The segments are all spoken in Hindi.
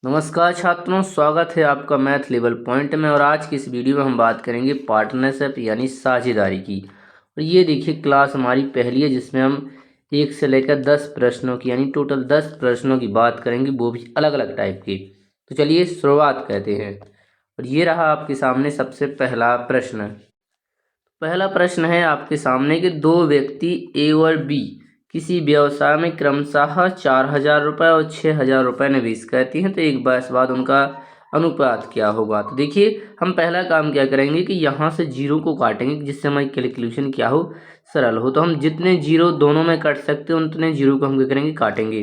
नमस्कार छात्रों, स्वागत है आपका मैथ लेवल पॉइंट में। और आज की इस वीडियो में हम बात करेंगे पार्टनरशिप यानी साझेदारी की। और ये देखिए क्लास हमारी पहली है जिसमें हम 1 से लेकर 10 प्रश्नों की यानी टोटल 10 प्रश्नों की बात करेंगे, वो भी अलग अलग टाइप की। तो चलिए शुरुआत करते हैं। और ये रहा आपके सामने सबसे पहला प्रश्न। पहला प्रश्न है आपके सामने कि दो व्यक्ति ए और बी किसी व्यवसाय में क्रमशः 4,000 रुपये और 6,000 रुपये निवेश करती हैं, तो एक वर्ष बाद उनका अनुपात क्या होगा। तो देखिए हम पहला काम क्या करेंगे कि यहाँ से जीरो को काटेंगे जिससे हमारी कैलकुलेशन क्या हो, सरल हो। तो हम जितने जीरो दोनों में काट सकते हैं उतने जीरो को हम क्या करेंगे, काटेंगे।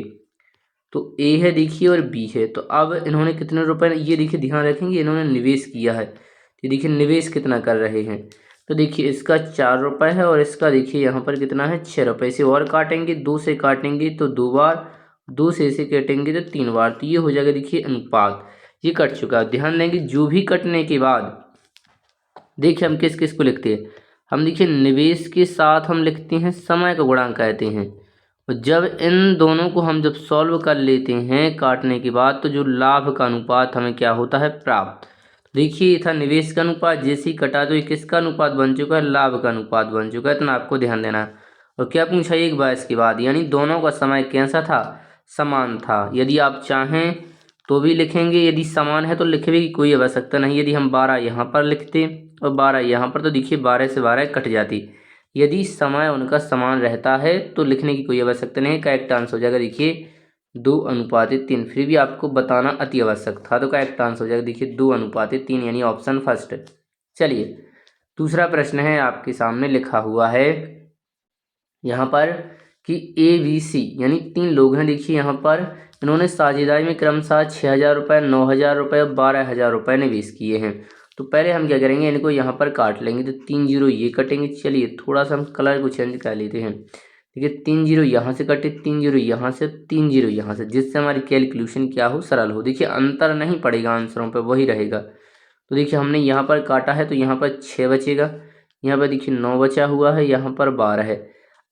तो ए है देखिए और बी है। तो अब इन्होंने कितने रुपए, ये देखिए ध्यान रखेंगे इन्होंने निवेश किया है। तो देखिए निवेश कितना कर रहे हैं। तो देखिए इसका 4 रुपये है और इसका देखिए यहाँ पर कितना है, 6 रुपये। इसे और काटेंगे, 2 से काटेंगे तो 2 बार, 2 से इसे काटेंगे तो 3 बार। तो ये हो जाएगा देखिए अनुपात, ये कट चुका है। ध्यान देंगे जो भी कटने के बाद देखिए हम किस किस को लिखते हैं। हम देखिए निवेश के साथ हम लिखते हैं समय का गुणांक कहते हैं। और जब इन दोनों को हम जब सॉल्व कर लेते हैं काटने के बाद, तो जो लाभ का अनुपात हमें क्या होता है, प्राप्त। देखिए ये था निवेश का अनुपात, जैसे ही कटा तो ये किसका अनुपात बन चुका है, लाभ का अनुपात बन चुका है। इतना आपको ध्यान देना है। और क्या पूछा एक बार इसके बाद, यानी दोनों का समय कैसा था, समान था। यदि आप चाहें तो भी लिखेंगे, यदि समान है तो लिखने की कोई आवश्यकता नहीं। यदि हम 12 यहाँ पर लिखते और 12 यहाँ पर, तो देखिए 12 से 12 कट जाती। यदि समय उनका समान रहता है तो लिखने की कोई आवश्यकता नहीं है। करेक्ट आंसर हो जाएगा देखिए 2:3। फिर भी आपको बताना अति आवश्यक था। तो करेक्ट आंसर हो जाएगा देखिए 2:3 यानी ऑप्शन फर्स्ट। चलिए दूसरा प्रश्न है आपके सामने लिखा हुआ है यहाँ पर कि ए बी सी यानी 3 लोग हैं। देखिए यहाँ पर इन्होंने साझेदारी में क्रमशः 6,000 रुपये, 9,000 रुपये और 12,000 रुपये निवेश किए हैं। तो पहले हम क्या करेंगे, इनको यहाँ पर काट लेंगे। तो 3 जीरो ये कटेंगे। चलिए थोड़ा सा हम कलर को चेंज कर लेते हैं। देखिए 3 जीरो यहाँ से कटे, 3 जीरो यहाँ से, 3 जीरो यहाँ से, जिससे हमारी कैलकुलेशन क्या हो, सरल हो। देखिए अंतर नहीं पड़ेगा आंसरों पर, वही रहेगा। तो देखिए हमने यहाँ पर काटा है तो यहाँ पर 6 बचेगा, यहाँ पर देखिए 9 बचा हुआ है, यहाँ पर 12 है।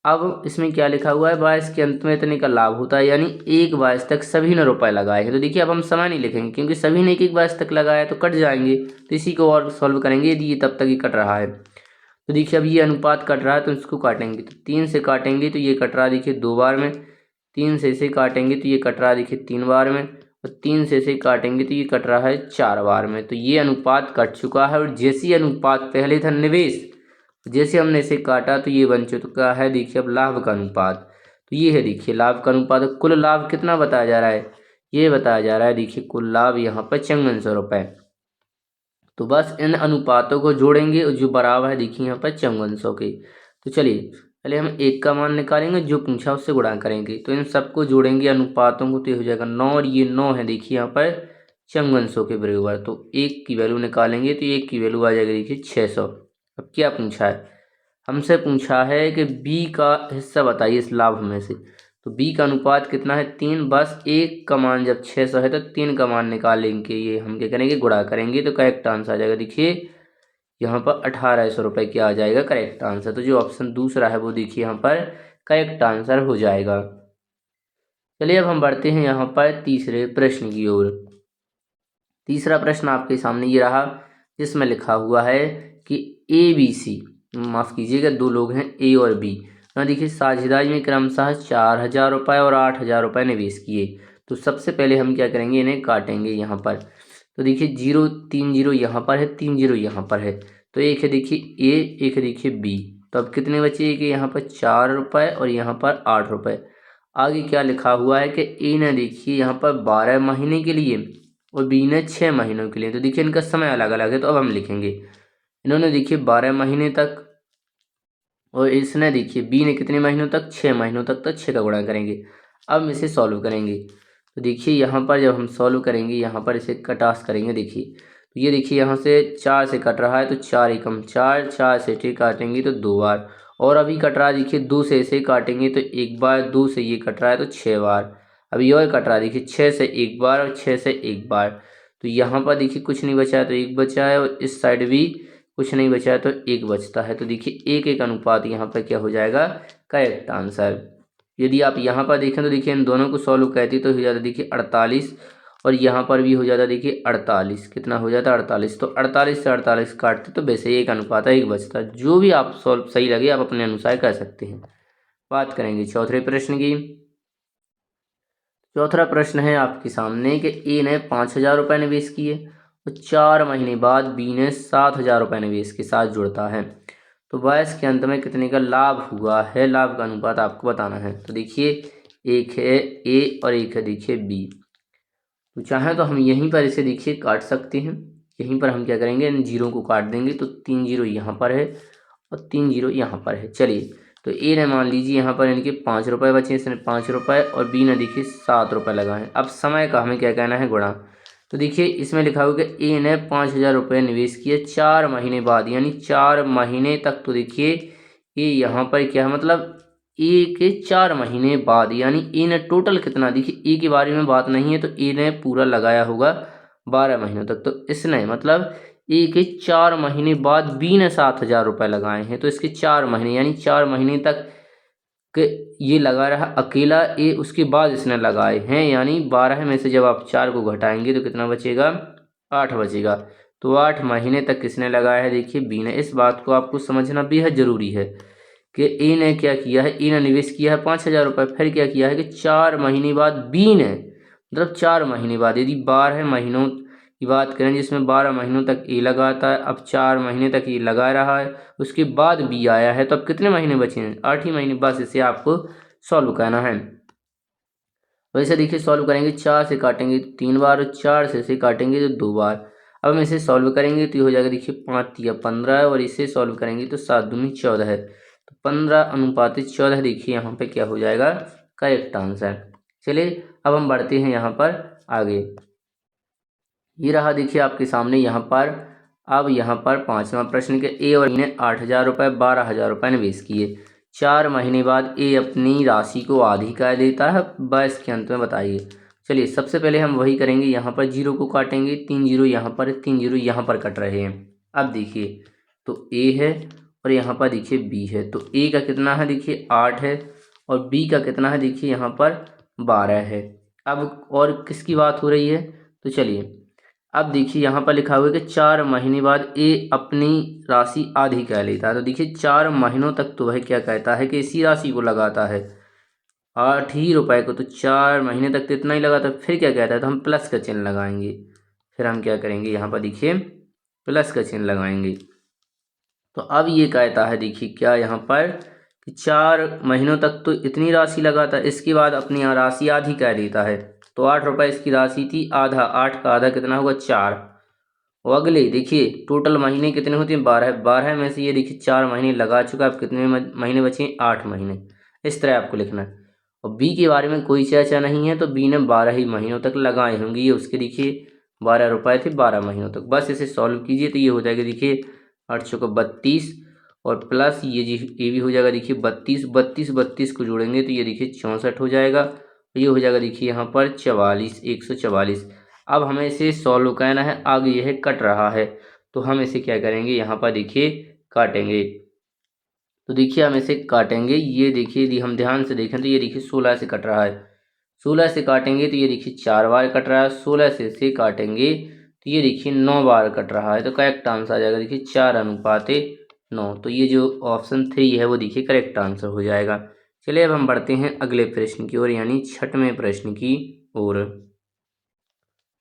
अब इसमें क्या लिखा हुआ है, 22 के अंत में इतने का लाभ होता है, यानी 1 22 तक सभी ने रुपए लगाए हैं। तो देखिए अब हम समय नहीं लिखेंगे क्योंकि सभी ने 1 22 तक लगाया तो कट जाएंगे। तो इसी को और सॉल्व करेंगे यदि ये तब तक ही कट रहा है। तो देखिए अब ये अनुपात कट रहा है तो इसको काटेंगे। तो 3 से काटेंगे तो ये कट रहा है देखिए 2 बार में, 3 से इसे काटेंगे तो ये कट रहा है देखिए 3 बार में, और 3 से इसे काटेंगे तो ये कट रहा है 4 बार में। तो ये अनुपात कट चुका है। और जैसी अनुपात पहले था निवेश, जैसे हमने इसे काटा तो ये बन चुका है देखिए अब लाभ का अनुपात। तो ये है देखिए लाभ का अनुपात। कुल लाभ कितना बताया जा रहा है, ये बताया जा रहा है देखिए कुल लाभ यहाँ पर 5400 रुपये। तो बस इन अनुपातों को जोड़ेंगे और जो बराबर है देखिए यहाँ पर 5400 के। तो चलिए पहले हम एक का मान निकालेंगे, जो पूछा उससे गुणा करेंगे। तो इन सबको जोड़ेंगे अनुपातों को तो ये हो जाएगा 9, और ये 9 है देखिए यहाँ पर 5400 के बराबर। तो एक की वैल्यू निकालेंगे तो एक की वैल्यू आ जाएगी देखिए 600। अब क्या पूछा है, हमसे पूछा है कि बी का हिस्सा बताइए इस लाभ में से। तो बी का अनुपात कितना है, 3। बस एक का मान जब 600 है तो 3 का मान निकालेंगे, ये हम क्या करेंगे, गुणा करेंगे। तो करेक्ट आंसर आ जाएगा देखिए यहाँ पर 1,800 रुपये क्या आ जाएगा करेक्ट आंसर। तो जो ऑप्शन दूसरा है वो देखिए यहाँ पर करेक्ट आंसर हो जाएगा। चलिए अब हम बढ़ते हैं यहाँ पर तीसरे प्रश्न की ओर। तीसरा प्रश्न आपके सामने ये रहा जिसमें लिखा हुआ है कि ए बी सी, माफ़ कीजिएगा, 2 लोग हैं ए और बी। यहाँ देखिए साझेदारी में क्रमशः 4,000 रुपये और 8,000 रुपये निवेश किए। तो सबसे पहले हम क्या करेंगे, इन्हें काटेंगे यहाँ पर। तो देखिए 0 3 जीरो यहाँ पर है, 3 जीरो यहाँ पर है। तो एक है देखिए ए, एक है देखिए बी। तो अब कितने बचे कि यहाँ पर 4 रुपये और यहाँ पर 8 रुपये। आगे क्या लिखा हुआ है कि ए ने देखिए यहाँ पर 12 महीने के लिए और बी ने 6 महीनों के लिए। तो देखिए इनका समय अलग अलग है। तो अब हम लिखेंगे, इन्होंने देखिए 12 महीने तक और इसने देखिए बी ने कितने महीनों तक, 6 महीनों तक। तो 6 का गुणा करेंगे। अब हम इसे सॉल्व करेंगे। तो देखिए यहाँ पर जब हम सॉल्व करेंगे यहाँ पर इसे कटास करेंगे। देखिए तो ये देखिए यहाँ से 4 से कट रहा है तो 4 एकम 4, 4 से ठीक काटेंगे तो 2 बार, और अभी कट रहा है देखिए 2 से इसे काटेंगे तो 1 बार, 2 से ये कट रहा है तो 6 बार। अभी और कट रहा है देखिए 6 से 1 बार और 6 से 1 बार। तो यहाँ पर देखिए कुछ नहीं बचा है तो 1 बचा है, और इस साइड भी कुछ नहीं बचा है तो 1 बचता है। तो देखिए 1 अनुपात यहाँ पर क्या हो जाएगा, करेक्ट आंसर। यदि आप यहाँ पर देखें तो देखिए इन दोनों को सॉल्व करती तो हो जाता देखिए 48, और यहाँ पर भी हो जाता देखिए 48, कितना हो जाता 48। तो 48 से 48 काटते तो वैसे एक अनुपात एक बचता। जो भी आप सॉल्व सही लगे आप अपने अनुसार कर सकते हैं। बात करेंगे चौथे प्रश्न की। चौथा प्रश्न है आपके सामने कि ए ने 5,000 रुपये निवेश किए और 4 महीने बाद बी ने 7,000 रुपये निवेश के साथ जुड़ता है, तो वर्ष के अंत में कितने का लाभ हुआ है। लाभ का अनुपात आपको बताना है। तो देखिए एक है ए और एक है देखिए बी। तो चाहे तो हम यहीं पर इसे देखिए काट सकते हैं। यहीं पर हम क्या करेंगे, इन जीरो को काट देंगे। तो 3 जीरो यहाँ पर है और 3 जीरो यहाँ पर है। चलिए तो ए ने मान लीजिए यहाँ पर इनके 5 रुपये बचे, इसने 5 रुपये, और बी ने देखिए 7 रुपये लगाए। अब समय का हमें क्या कहना है, गुणा। तो देखिए इसमें लिखा हुआ कि ए ने 5,000 रुपये निवेश किए 4 महीने बाद, यानी 4 महीने तक। तो देखिए ए यहाँ पर क्या है, मतलब ए के 4 महीने बाद, यानी ए ने टोटल कितना, देखिए ए के बारे में बात नहीं है, तो ए ने पूरा लगाया होगा 12 महीनों तक। तो इसने मतलब ए के 4 महीने बाद बी ने 7,000 रुपये लगाए हैं। तो इसके 4 महीने यानी 4 महीने तक के ये लगा रहा अकेला ए, उसके बाद इसने लगाए हैं, यानी 12 में से जब आप 4 को घटाएंगे तो कितना बचेगा, 8 बचेगा। तो 8 महीने तक किसने लगाया है, देखिए बी ने। इस बात को आपको समझना बेहद ज़रूरी है कि ए ने क्या किया है, ए ने निवेश किया है 5,000 रुपये। फिर क्या किया है कि 4 महीने बाद बी ने, मतलब 4 महीने बाद, यदि 12 महीनों की बात करें जिसमें 12 महीनों तक ए लगाता है, अब 4 महीने तक ये लगा रहा है, उसके बाद बी आया है, तो अब कितने महीने बचे हैं, 8 ही महीने। बस इसे आपको सॉल्व करना है। वैसे देखिए सॉल्व करेंगे, 4 से काटेंगे तो 3 बार, 4 से इसे काटेंगे तो 2 बार। अब हम इसे सॉल्व करेंगे तो ये हो जाएगा देखिए 5 या 15, और इसे सॉल्व करेंगे तो 7 दूनी 14 है। तो 15 अनुपात 14 देखिए यहाँ पे क्या हो जाएगा, करेक्ट आंसर। चलिए अब हम बढ़ते हैं यहाँ पर आगे। ये रहा देखिए आपके सामने यहाँ पर। अब यहाँ पर 5वां प्रश्न के ए और बी ने 8,000 रुपये 12,000 रुपये निवेश किए। 4 महीने बाद ए अपनी राशि को आधी कर देता है, वर्ष के अंत में बताइए। चलिए सबसे पहले हम वही करेंगे, यहाँ पर जीरो को काटेंगे। 3 जीरो यहाँ पर, 3 जीरो यहाँ पर कट रहे हैं। अब देखिए तो ए है और यहाँ पर देखिए बी है। तो ए का कितना है, देखिए 8 है, और बी का कितना है, देखिए यहाँ पर 12 है। अब और किसकी बात हो रही है, तो चलिए अब देखिए यहाँ पर लिखा हुआ है कि 4 महीने बाद ए अपनी राशि आधी कह लेता है। तो देखिए 4 महीनों तक तो वह क्या कहता है कि इसी राशि को लगाता है, 8 ही रुपये को। तो 4 महीने तक तो इतना ही लगाता है। फिर क्या कहता है, तो हम प्लस का चिन्ह लगाएंगे। फिर हम क्या करेंगे, यहाँ पर देखिए प्लस का चिन्ह लगाएंगे। तो अब ये कहता है देखिए क्या यहाँ पर कि 4 महीनों तक तो इतनी राशि लगाता है, इसके बाद अपनी राशि आधी कह देता है। तो 8 रुपये इसकी राशि थी, आधा, 8 का आधा कितना होगा, 4। और अगले देखिए टोटल महीने कितने होते हैं, 12। 12 में से ये देखिए 4 महीने लगा चुका है, अब कितने महीने बचे हैं, 8 महीने। इस तरह आपको लिखना है। और बी के बारे में कोई चर्चा नहीं है, तो बी ने 12 ही महीनों तक लगाए होंगे। ये उसके देखिए 12 रुपये थे 12 महीनों तक। बस इसे सॉल्व कीजिए तो ये हो जाएगा देखिए 8 चौका 32, और प्लस ये भी हो जाएगा देखिए 32, 32 32 को जोड़ेंगे तो ये देखिए 64 हो जाएगा। ये हो जाएगा देखिए यहाँ पर 44, 144। अब हमें इसे सॉल्व करना है। आगे यह कट रहा है तो हम इसे क्या करेंगे, यहाँ पर देखिए काटेंगे। तो देखिए हम इसे काटेंगे, ये देखिए यदि हम ध्यान से देखें तो ये देखिए 16 से कट रहा है। 16 से काटेंगे तो ये देखिए 4 बार कट रहा है। 16 से इसे काटेंगे तो ये देखिए 9 बार कट रहा है। तो करेक्ट आंसर आ जाएगा देखिए 4 अनुपात 9। तो ये जो ऑप्शन 3 है वो देखिए करेक्ट आंसर हो जाएगा। चलिए अब हम बढ़ते हैं अगले प्रश्न की ओर, यानी 6वें प्रश्न की ओर।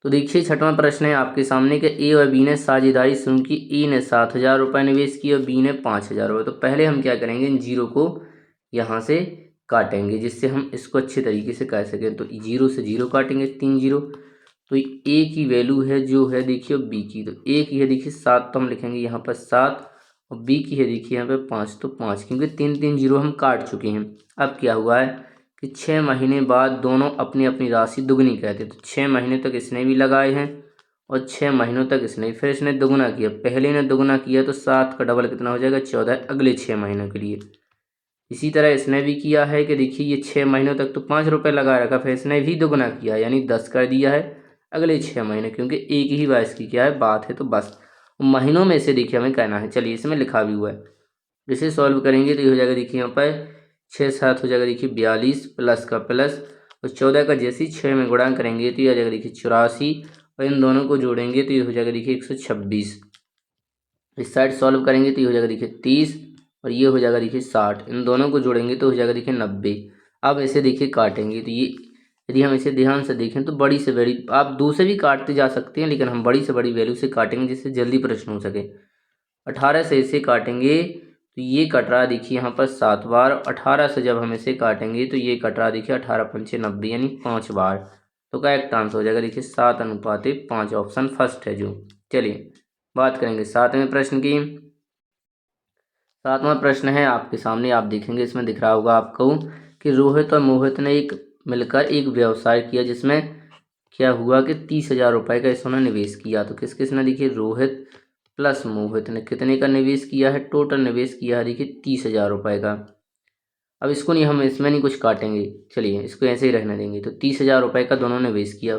तो देखिए 6वां प्रश्न है आपके सामने कि ए और बी ने साझेदारी शुरू की। ए ने 7,000 रुपये निवेश किए और बी ने 5,000 रुपये। तो पहले हम क्या करेंगे, इन जीरो को यहाँ से काटेंगे जिससे हम इसको अच्छे तरीके से कर सकें। तो जीरो से जीरो काटेंगे, 3 जीरो। तो ए की वैल्यू है जो है देखिए बी की, तो ए की है देखिए 7, तो हम लिखेंगे यहाँ पर 7, और बी की है देखिए यहाँ पर 5, तो 5, क्योंकि 3 जीरो हम काट चुके हैं। अब क्या हुआ है कि 6 महीने बाद दोनों अपनी अपनी राशि दुगनी कहते। तो 6 महीने तक इसने भी लगाए हैं और 6 महीनों तक इसने, फिर इसने दुगना किया। पहले ने दुगना किया तो 7 का डबल कितना हो जाएगा, 14 अगले 6 महीनों के लिए। इसी तरह इसने भी किया है कि देखिए ये 6 महीनों तक तो 5 रुपये लगा रखा, फिर इसने भी दुगना किया यानी 10 कर दिया है अगले 6 महीने, क्योंकि एक ही वर्ष की क्या है बात है। तो बस महीनों में से देखिए हमें कहना है। चलिए इसमें लिखा भी हुआ है, इसे सॉल्व करेंगे तो ये हो जाएगा देखिए यहाँ पर 6 7 हो जाएगा देखिए 42, प्लस का प्लस, और 14 का जैसे ही 6 में गुणा करेंगे तो ये आ जाएगा देखिए 84, और इन दोनों को जोड़ेंगे तो ये हो जाएगा देखिए 126। इस साइड सॉल्व करेंगे तो ये हो जाएगा देखिए 30, और ये हो जाएगा देखिए 60। इन दोनों को जोड़ेंगे तो हो जाएगा देखिए 90। अब इसे देखिए काटेंगे तो ये, यदि हम इसे ध्यान से देखें तो बड़ी से बड़ी, आप 2 से भी काटते जा सकते हैं, लेकिन हम बड़ी से बड़ी वैल्यू से काटेंगे जिससे जल्दी प्रश्न हो सके। 18 से इसे काटेंगे तो ये कट रहा देखिए यहाँ पर 7 बार। 18 से जब हम इसे काटेंगे तो ये कट रहा देखिए 18 पंचे 90, यानी 5 बार। तो करेक्ट आंसर हो जाएगा देखिए 7:5। ऑप्शन फर्स्ट है जो। चलिए बात करेंगे 7वें प्रश्न की। 7वां प्रश्न है आपके सामने, आप देखेंगे इसमें दिख रहा होगा आपको कि रोहित और मोहित ने मिलकर एक व्यवसाय किया जिसमें क्या हुआ कि 30,000 रुपये का इसने निवेश किया। तो किस किसने, देखिए रोहित प्लस मोहित ने कितने का निवेश किया है, टोटल निवेश किया है देखिए 30,000 रुपये का। अब इसको नहीं, हम इसमें नहीं कुछ काटेंगे, चलिए इसको ऐसे ही रहने देंगे। तो 30,000 रुपये का दोनों निवेश किया।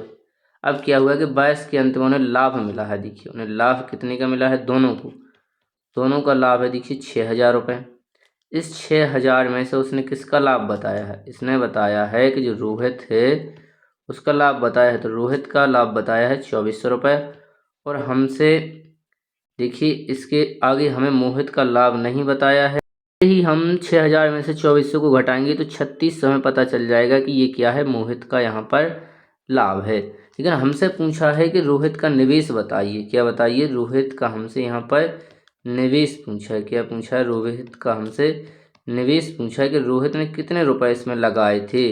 अब क्या हुआ कि 22 के अंत में उन्हें लाभ मिला है। देखिए उन्हें लाभ कितने का मिला है, दोनों को, दोनों का लाभ है देखिए 6,000 रुपये। इस 6,000 में से उसने किसका लाभ बताया है, इसने बताया है कि जो रोहित है उसका लाभ बताया है। तो रोहित का लाभ बताया है 2400 रुपये। और हमसे देखिए इसके आगे हमें मोहित का लाभ नहीं बताया है। ही हम 6,000 में से 2400 को घटाएंगे तो 3600 में पता चल जाएगा कि ये क्या है, मोहित का यहाँ पर लाभ है। लेकिन हमसे पूछा है कि रोहित का निवेश बताइए। क्या बताइए, रोहित का हमसे यहाँ पर निवेश पूछा है। क्या पूछा है, रोहित का हमसे निवेश पूछा है कि रोहित ने कितने रुपए इसमें लगाए थे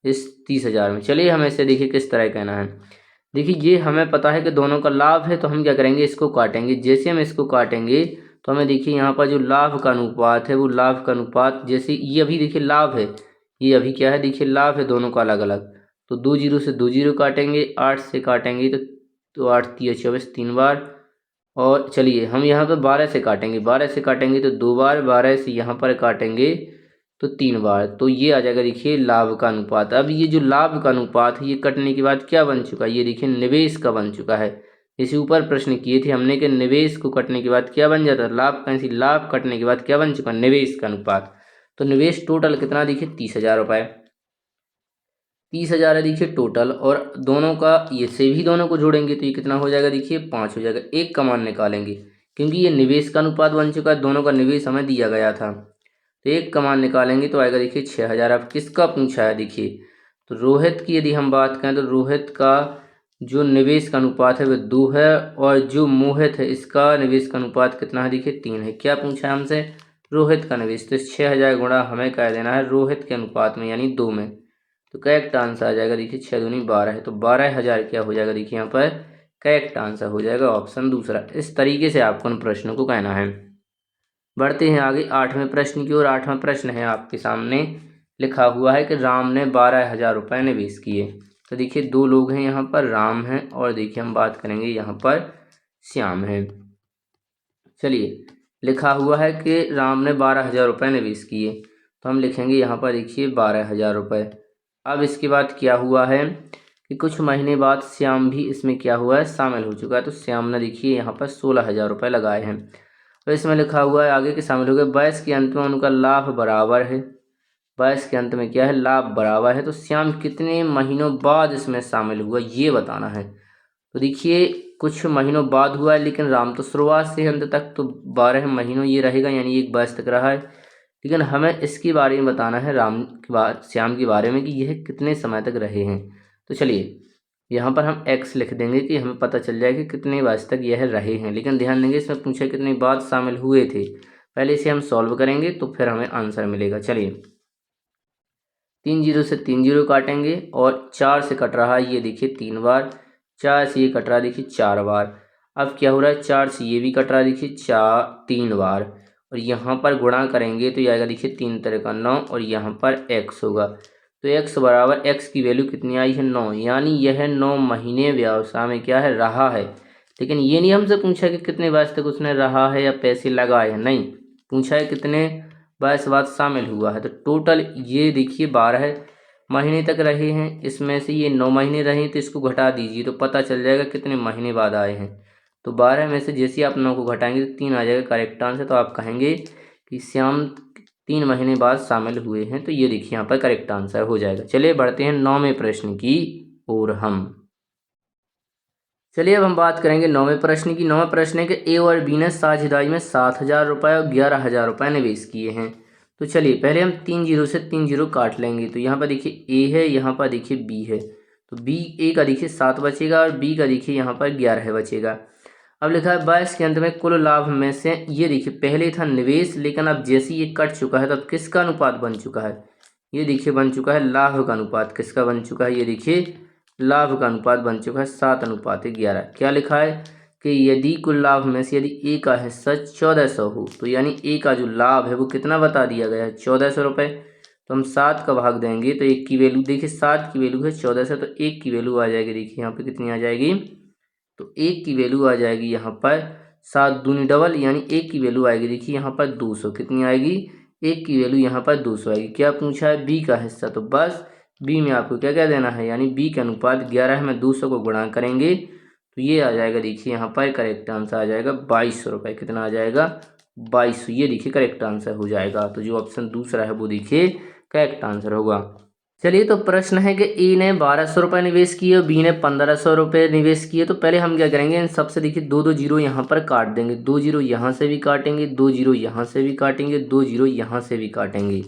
इस 30,000 में। चलिए हम ऐसे देखिए किस तरह कहना है। देखिए ये हमें पता है कि दोनों का लाभ है, तो हम क्या करेंगे, इसको काटेंगे। जैसे हम इसको काटेंगे तो हमें देखिए यहाँ पर जो लाभ का अनुपात है वो लाभ का अनुपात, जैसे ये अभी देखिए लाभ है, ये अभी क्या है देखिए लाभ है, दोनों का अलग अलग। तो 2 जीरो से 2 जीरो काटेंगे, 8 से काटेंगे तो 8 तिया 24 3 बार। और चलिए हम यहाँ पर 12 से काटेंगे, 12 से काटेंगे तो 2 बार, 12 से यहाँ पर काटेंगे तो 3 बार। तो ये आ जाएगा देखिए लाभ का अनुपात। अब ये जो लाभ का अनुपात है ये कटने के बाद क्या बन चुका है, ये देखिए निवेश का बन चुका है। इसी ऊपर प्रश्न किए थे हमने कि निवेश को कटने के बाद क्या बन जाता है, लाभ का। लाभ कटने के बाद क्या बन चुका, निवेश का अनुपात। तो निवेश टोटल कितना देखिए 30,000 रुपये, 30,000 है देखिए टोटल। और दोनों का ये से भी दोनों को जोड़ेंगे तो ये कितना हो जाएगा देखिए 5 हो जाएगा। एक का मान निकालेंगे क्योंकि ये निवेश का अनुपात बन चुका है, दोनों का निवेश हमें दिया गया था। तो एक का मान निकालेंगे तो आएगा देखिए 6,000। अब किसका पूछा है देखिए, तो रोहित की यदि हम बात करें तो रोहित का जो निवेश का अनुपात है वह 2 है, और जो मोहित है इसका निवेश का अनुपात कितना है देखिए 3 है। क्या पूछा है हमसे, रोहित का निवेश। तो 6,000 गुणा हमें कह देना है रोहित के अनुपात में यानी 2 में। तो करेक्ट आंसर आ जाएगा देखिए 6 दूनी 12 है, तो 12,000 क्या हो जाएगा देखिए यहाँ पर करेक्ट आंसर हो जाएगा ऑप्शन दूसरा। इस तरीके से आपको उन प्रश्नों को कहना है। बढ़ते हैं आगे 8वें प्रश्न की ओर। 8वां प्रश्न है आपके सामने, लिखा हुआ है कि राम ने 12,000 रुपये निवेश किए। तो देखिए 2 लोग हैं यहाँ पर, राम हैं और देखिए हम बात करेंगे यहाँ पर श्याम है। चलिए लिखा हुआ है कि राम ने 12,000 रुपये निवेश किए, तो हम लिखेंगे यहाँ पर देखिए 12,000 रुपये। अब इसके बाद क्या हुआ है कि कुछ महीने बाद श्याम भी इसमें क्या हुआ है, शामिल हो चुका है। तो श्याम ने देखिए यहाँ पर 16,000 रुपये लगाए हैं। तो इसमें लिखा हुआ है आगे के शामिल हो गए। 22 के अंत में उनका लाभ बराबर है, 22 के अंत में क्या है, लाभ बराबर है। तो श्याम कितने महीनों बाद इसमें शामिल हुआ ये बताना है। तो देखिए कुछ महीनों बाद हुआ है, लेकिन राम तो शुरुआत से अंत तक तो 12 महीनों ये रहेगा, यानी 1 22 तक रहा है। लेकिन हमें इसके बारे में बताना है, राम के बाद श्याम के बारे में, कि यह कितने समय तक रहे हैं। तो चलिए यहाँ पर हम x लिख देंगे कि हमें पता चल जाए कि कितने वर्ष तक यह रहे हैं। लेकिन ध्यान देंगे इसमें पूछे कितने बाद शामिल हुए थे। पहले इसे हम सॉल्व करेंगे तो फिर हमें आंसर मिलेगा। चलिए 3 जीरो से 3 जीरो काटेंगे, और 4 से कट रहा है ये देखिए 3 बार, 4 से ये कट रहा है देखिए 4 बार। अब क्या हो रहा है, 4 से ये भी कट रहा है देखिए 3 बार, और यहाँ पर गुणा करेंगे तो ये आएगा देखिए 3 तरह का 9, और यहाँ पर x होगा। तो x बराबर x की वैल्यू कितनी आई है 9, यानी यह 9 महीने व्यवसाय में क्या है, रहा है। लेकिन ये नहीं हमसे पूछा कि कितने वर्ष तक उसने रहा है या पैसे लगाए हैं, नहीं, पूछा है कितने वर्ष बाद शामिल हुआ है। तो टोटल ये देखिए 12 महीने तक रहे हैं, इसमें से ये 9 महीने रहे तो इसको घटा दीजिए तो पता चल जाएगा कितने महीने बाद आए हैं। तो 12 में से जैसे आप 9 को घटाएंगे तो 3 आ जाएगा करेक्ट आंसर। तो आप कहेंगे कि श्याम 3 महीने बाद शामिल हुए हैं। तो ये देखिए यहाँ पर करेक्ट आंसर हो जाएगा। चलिए बढ़ते हैं 9वें प्रश्न की ओर हम। चलिए अब हम बात करेंगे 9वें प्रश्न की। 9वां प्रश्न है कि ए और बी ने साझेदारी में 7,000 रुपये और 11,000 रुपये निवेश किए हैं। तो चलिए पहले हम 3 जीरो से 3 जीरो काट लेंगे। तो यहाँ पर देखिए ए है, यहाँ पर देखिए बी है। तो बी ए का देखिए 7 बचेगा और बी का देखिए यहाँ पर 11 बचेगा। अब लिखा है 22 के अंत में कुल लाभ में से, ये देखिए पहले था निवेश, लेकिन अब जैसे ये कट चुका है तो अब किसका अनुपात बन चुका है, ये देखिए बन चुका है लाभ का अनुपात। किसका बन चुका है, ये देखिए लाभ का अनुपात बन चुका है 7:11। क्या लिखा है कि यदि कुल लाभ में से यदि ए का हिस्सा 1400 हो, तो यानी ए का जो लाभ है वो कितना बता दिया गया है, 1400 रुपये। तो हम 7 का भाग देंगे तो एक की वैल्यू देखिए, 7 की वैल्यू है 1400, तो एक की वैल्यू आ जाएगी देखिए यहाँ पे कितनी आ जाएगी, तो एक की वैल्यू आ जाएगी यहाँ पर 7 दूनी डबल, यानी एक की वैल्यू आएगी देखिए यहाँ पर 200। कितनी आएगी, एक की वैल्यू यहाँ पर 200 आएगी। क्या पूछा है, बी का हिस्सा, तो बस बी में आपको क्या क्या देना है, यानी बी के अनुपात 11 में 200 को गुणा करेंगे तो ये आ जाएगा देखिए यहाँ पर करेक्ट आंसर आ जाएगा 2200 रुपये। कितना आ जाएगा, 2200। ये देखिए करेक्ट आंसर हो जाएगा। तो जो ऑप्शन दूसरा है वो देखिए करेक्ट आंसर होगा। चलिए तो प्रश्न है कि ए ने 1200 रुपये निवेश किए और बी ने 1500 रुपये निवेश किए। तो पहले हम क्या करेंगे, इन सबसे देखिए 2 जीरो यहाँ पर काट देंगे, 2 जीरो यहाँ से भी काटेंगे, 2 जीरो यहाँ से भी काटेंगे, 2 जीरो यहाँ से भी काटेंगे।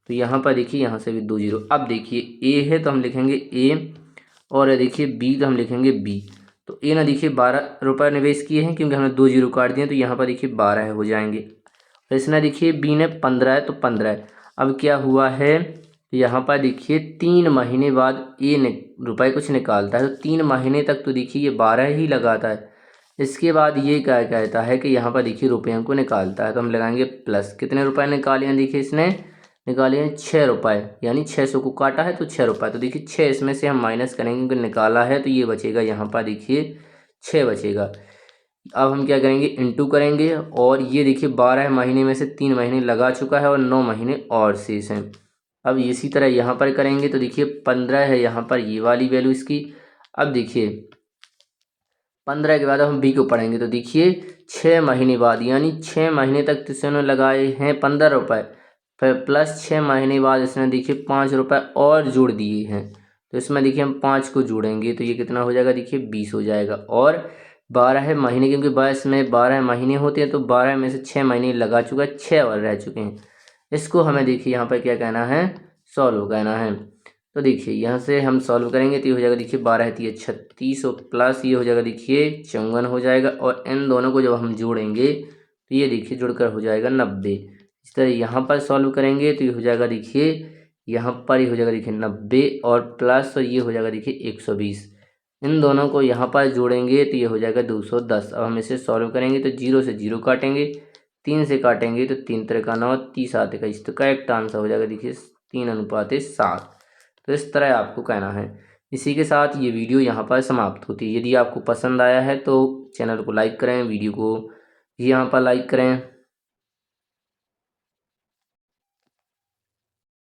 तो यहाँ पर देखिए यहाँ से भी 2 जीरो। अब देखिए ए है तो हम लिखेंगे ए, और देखिए बी तो हम लिखेंगे बी। तो ए ने देखिए 12 रुपये निवेश किए हैं, क्योंकि हमने 2 जीरो काट दिए, तो यहाँ पर देखिए 12 हो जाएंगे। और इसने देखिए बी ने 15 है तो 15 है। अब क्या हुआ है, तो यहाँ पर देखिए 3 महीने बाद ए ने रुपये कुछ निकालता है, तो 3 महीने तक तो देखिए ये 12 ही लगाता है। इसके बाद ये क्या कहता है कि यहाँ पर देखिए रुपयों को निकालता है, तो हम लगाएंगे प्लस। कितने रुपए निकाले हैं, देखिए इसने निकाले हैं 6 रुपये, यानी 600 को काटा है तो 6 रुपये। तो देखिए 6 इसमें से हम माइनस करेंगे क्योंकि निकाला है, तो ये बचेगा यहाँ पर देखिए 6 बचेगा। अब हम क्या करेंगे, इंटू करेंगे, और ये देखिए 12 महीने में से 3 महीने लगा चुका है और 9 महीने और शेष हैं। अब इसी तरह यहाँ पर करेंगे तो देखिए 15 है यहाँ पर ये वाली वैल्यू इसकी। अब देखिए 15 के बाद अब हम बी को पढ़ेंगे तो देखिए 6 महीने बाद, यानी 6 महीने तक तो इसने लगाए हैं 15 रुपये, फिर प्लस 6 महीने बाद इसने देखिए 5 रुपये और जोड़ दिए हैं। तो इसमें देखिए हम 5 को जोड़ेंगे तो ये कितना हो जाएगा, देखिए 20 हो जाएगा। और 12 महीने, क्योंकि 22 में 12 महीने होते हैं, तो 12 में से 6 महीने लगा चुका है, 6 और रह चुके हैं। इसको हमें देखिए यहाँ पर क्या कहना है, सॉल्व कहना है। तो देखिए यहाँ से हम सॉल्व करेंगे तो ये हो जाएगा देखिए 12 है 36, और प्लस ये हो जाएगा देखिए 54 हो जाएगा, और इन दोनों को जब हम जोड़ेंगे तो ये देखिए जुड़कर हो जाएगा 90। इस तरह यहाँ पर सॉल्व करेंगे तो ये हो जाएगा देखिए यहाँ पर ये हो जाएगा देखिए 90, और प्लस और ये हो जाएगा देखिए 120। इन दोनों को यहाँ पर जोड़ेंगे तो ये हो जाएगा 210। अब हम इसे सॉल्व करेंगे तो 0 से 0 काटेंगे, 3 से काटेंगे तो 3 त्रिका 9, 30 आते का, इस तो करेक्ट आंसर हो जाएगा देखिए 3:7। तो इस तरह आपको कहना है। इसी के साथ ये वीडियो यहाँ पर समाप्त होती है। यदि आपको पसंद आया है तो चैनल को लाइक करें, वीडियो को यहाँ पर लाइक करें।